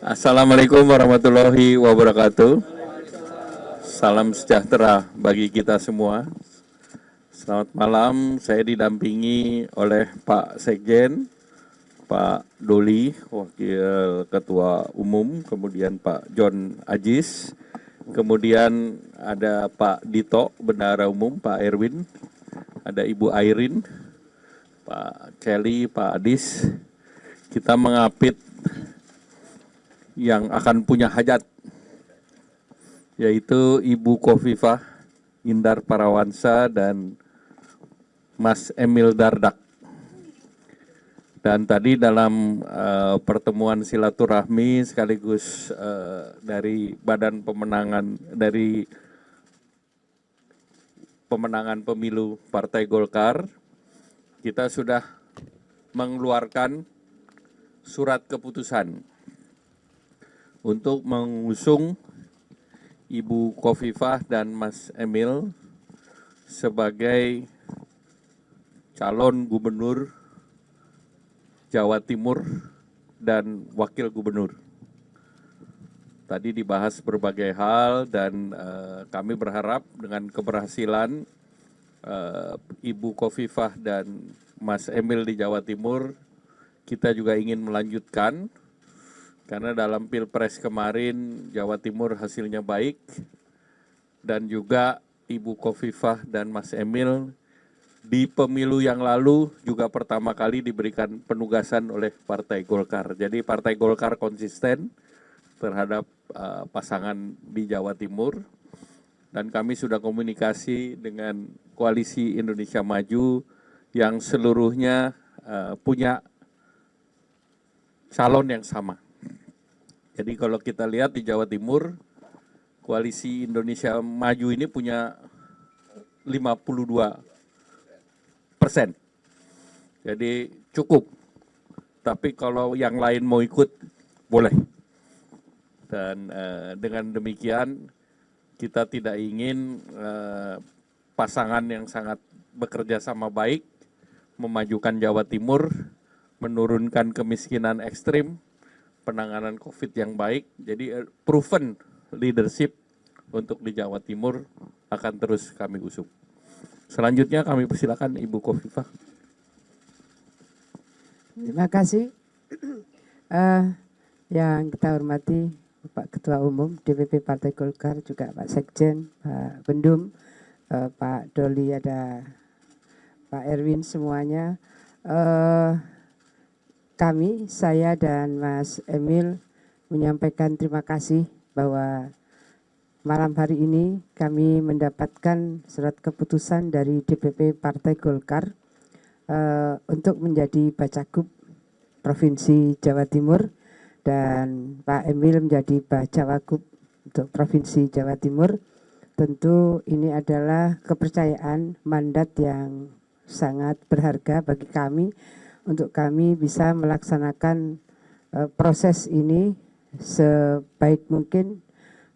Assalamualaikum warahmatullahi wabarakatuh. Salam sejahtera bagi kita semua. Selamat malam, saya didampingi oleh Pak Sekjen, Pak Doli, Wakil Ketua Umum, kemudian Pak John Ajis, kemudian ada Pak Dito, Bendahara Umum, Pak Erwin, ada Ibu Airin, Pak Celi, Pak Adis. Kita mengapit yang akan punya hajat, yaitu Ibu Khofifah Indar Parawansa dan Mas Emil Dardak. Dan tadi dalam pertemuan silaturahmi sekaligus dari Badan Pemenangan dari Pemenangan Pemilu Partai Golkar, kita sudah mengeluarkan surat keputusan untuk mengusung Ibu Khofifah dan Mas Emil sebagai calon gubernur Jawa Timur dan wakil gubernur. Tadi dibahas berbagai hal dan kami berharap dengan keberhasilan Ibu Khofifah dan Mas Emil di Jawa Timur, kita juga ingin melanjutkan. Karena dalam Pilpres kemarin Jawa Timur hasilnya baik dan juga Ibu Khofifah dan Mas Emil di pemilu yang lalu juga pertama kali diberikan penugasan oleh Partai Golkar. Jadi Partai Golkar konsisten terhadap pasangan di Jawa Timur dan kami sudah komunikasi dengan Koalisi Indonesia Maju yang seluruhnya punya calon yang sama. Jadi kalau kita lihat di Jawa Timur, Koalisi Indonesia Maju ini punya 52%. Jadi cukup. Tapi kalau yang lain mau ikut, boleh. Dan dengan demikian, kita tidak ingin pasangan yang sangat bekerja sama baik, memajukan Jawa Timur, menurunkan kemiskinan ekstrim, penanganan COVID yang baik, jadi proven leadership untuk di Jawa Timur akan terus kami usung. Selanjutnya kami persilakan Ibu Khofifah. Terima kasih. Yang kita hormati Pak Ketua Umum DPP Partai Golkar, juga Pak Sekjen, Pak Bendum, Pak Doli, ada Pak Erwin, semuanya. Saya dan Mas Emil menyampaikan terima kasih bahwa malam hari ini kami mendapatkan surat keputusan dari DPP Partai Golkar untuk menjadi Bacagub Provinsi Jawa Timur dan Pak Emil menjadi Bacawagub untuk Provinsi Jawa Timur. Tentu ini adalah kepercayaan, mandat yang sangat berharga bagi kami untuk kami bisa melaksanakan proses ini sebaik mungkin,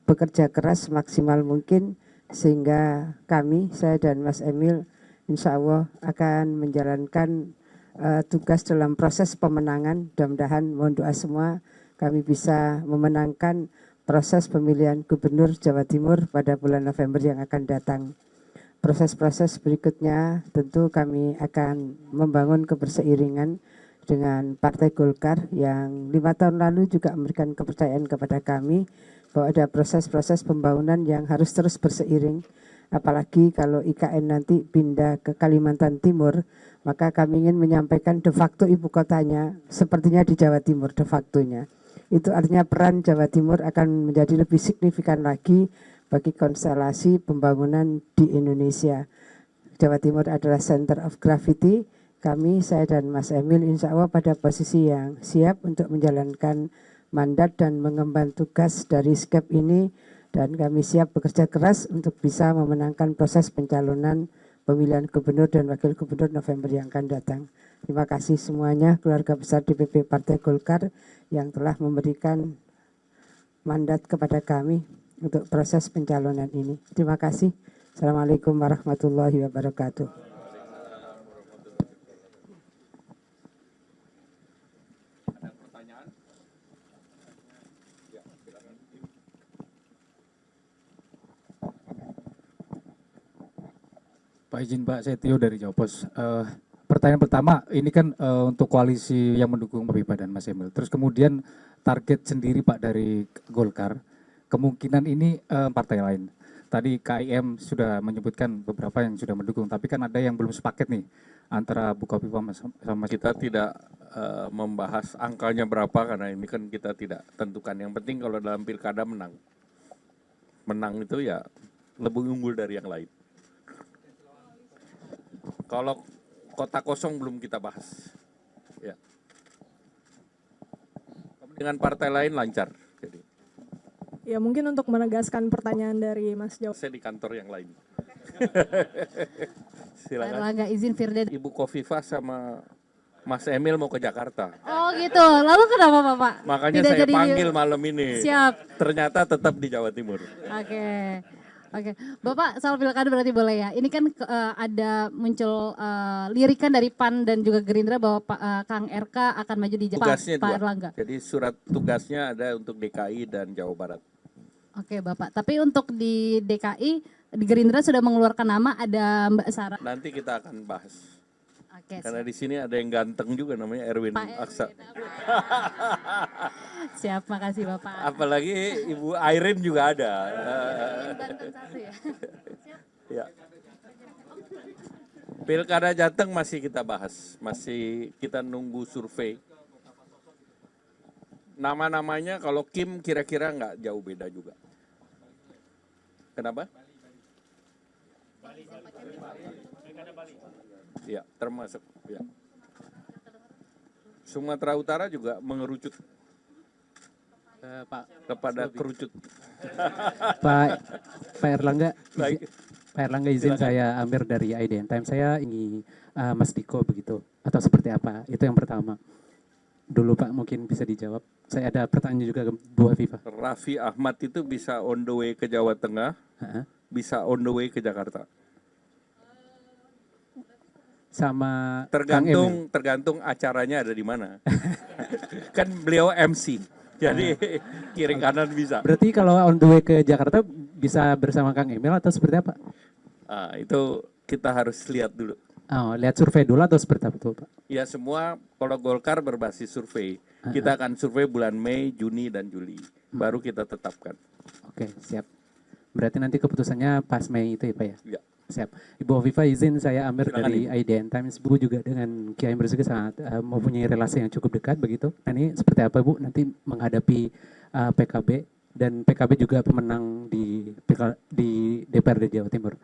bekerja keras maksimal mungkin, sehingga kami, saya dan Mas Emil, insya Allah akan menjalankan tugas dalam proses pemenangan. Mudah-mudahan, mohon doa semua, kami bisa memenangkan proses pemilihan Gubernur Jawa Timur pada bulan November yang akan datang. Proses-proses berikutnya tentu kami akan membangun keberseiringan dengan Partai Golkar yang 5 tahun lalu juga memberikan kepercayaan kepada kami bahwa ada proses-proses pembangunan yang harus terus berseiring. Apalagi kalau IKN nanti pindah ke Kalimantan Timur, maka kami ingin menyampaikan de facto ibu kotanya sepertinya di Jawa Timur de factonya. Itu artinya peran Jawa Timur akan menjadi lebih signifikan lagi bagi konstelasi pembangunan di Indonesia. Jawa Timur adalah center of gravity. Kami, saya dan Mas Emil, insya Allah pada posisi yang siap untuk menjalankan mandat dan mengemban tugas dari SKEP ini, dan kami siap bekerja keras untuk bisa memenangkan proses pencalonan pemilihan gubernur dan wakil gubernur November yang akan datang. Terima kasih semuanya, keluarga besar DPP Partai Golkar yang telah memberikan mandat kepada kami untuk proses pencalonan ini. Terima kasih. Assalamualaikum warahmatullahi wabarakatuh. Pak izin Pak Setio dari Jawa Pos. Pertanyaan pertama, ini kan untuk koalisi yang mendukung Pak Viva dan Mas Emil. Terus kemudian target sendiri Pak dari Golkar, kemungkinan ini partai lain. Tadi KIM sudah menyebutkan beberapa yang sudah mendukung, tapi kan ada yang belum sepaket nih antara Bukoviva sama Kita tidak membahas angkanya berapa karena ini kan kita tidak tentukan. Yang penting kalau dalam pilkada menang. Menang itu ya lebih unggul dari yang lain. Kalau kota kosong belum kita bahas. Ya. Dengan partai lain lancar. Jadi Ya mungkin untuk menegaskan pertanyaan dari Mas Jawa. saya di kantor yang lain. Pak Silakan. Erlangga izin Firda. Ibu Kofifa sama Mas Emil mau ke Jakarta. Oh gitu, lalu kenapa Bapak? Makanya Tidak saya jadi- panggil malam ini. Siap. Ternyata tetap di Jawa Timur. Oke. Oke, Bapak soal pilkada berarti boleh ya. Ini kan ada muncul lirikan dari PAN dan juga Gerindra bahwa Kang RK akan maju di Jakarta. Tugasnya Pak dua. Erlangga. Jadi surat tugasnya ada untuk DKI dan Jawa Barat. Oke Bapak, tapi untuk di DKI, di Gerindra sudah mengeluarkan nama ada Mbak Sarah. Nanti kita akan bahas. Oke, Karena di sini ada yang ganteng juga namanya Erwin Pak Erwin. Aksa. Siap, makasih Bapak. Apalagi Ibu Airin juga ada. Banten satu ya. Ya. Pilkada Jateng masih kita bahas, masih kita nunggu survei. Nama-namanya kalau Kim kira-kira nggak jauh beda juga. Kenapa? Ya, termasuk. Ya. Sumatera Utara juga mengerucut Pak kepada kerucut. Pak Erlangga, Baik. Pak Erlangga izin saya Amir dari IDN Time. Saya ingin Mas Diko begitu atau seperti apa? Itu yang pertama. Dulu Pak mungkin bisa dijawab. Saya ada pertanyaan juga ke Bu Afifah. Raffi Ahmad itu bisa on the way ke Jawa Tengah, bisa on the way ke Jakarta. Sama Kang Emil. Tergantung acaranya ada di mana. Kan beliau MC, jadi kiri kanan bisa. Berarti kalau on the way ke Jakarta bisa bersama Kang Emil atau seperti apa? Itu kita harus lihat dulu. Oh, lihat survei dulu atau seperti apa tuh Pak? Ya semua kalau Golkar berbasis survei. Kita akan survei bulan Mei, Juni, dan Juli. Baru kita tetapkan. Oke, siap. Berarti nanti keputusannya pas Mei itu ya Pak ya? Ya. Siap. Ibu Afifah izin saya Amir Silakan, dari IDN Times. Bu juga dengan Kiai Bersih sangat mempunyai relasi yang cukup dekat begitu. Nah, ini seperti apa Bu nanti menghadapi PKB dan PKB juga pemenang di DPRD Jawa Timur.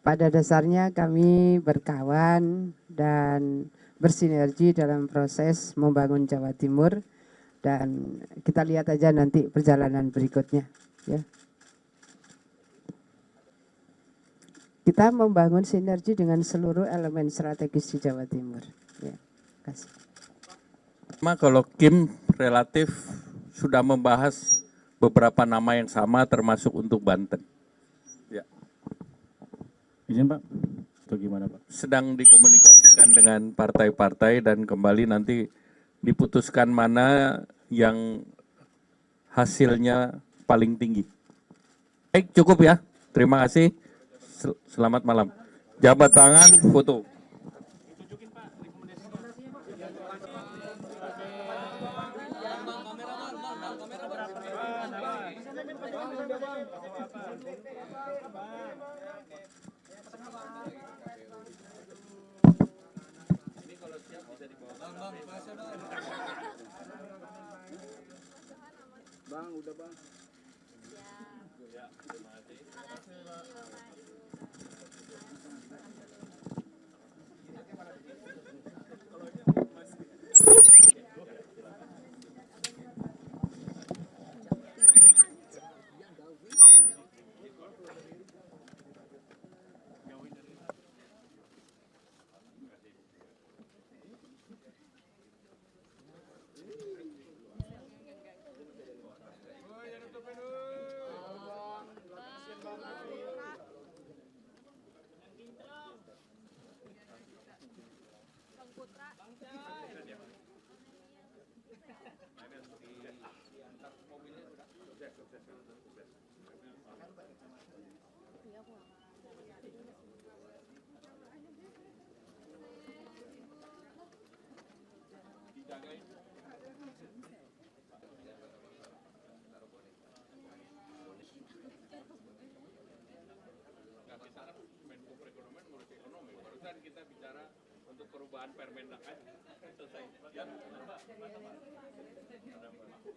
Pada dasarnya kami berkawan dan bersinergi dalam proses membangun Jawa Timur dan kita lihat aja nanti perjalanan berikutnya ya. Kita membangun sinergi dengan seluruh elemen strategis di Jawa Timur ya. Kasih. Kalau Kim relatif sudah membahas beberapa nama yang sama termasuk untuk Banten. Ya. Izin Pak, atau gimana Pak? Sedang dikomunikasikan dengan partai-partai dan kembali nanti diputuskan mana yang hasilnya paling tinggi. Baik, cukup ya. Terima kasih. Selamat malam. Jabat tangan, foto. Bang, udah bang. jagain. Nggak, kita kan Menko Perekonomian ngurus ekonomi. Barusan kita bicara untuk perubahan Permendak aja. Selesai. Ya, Mbak.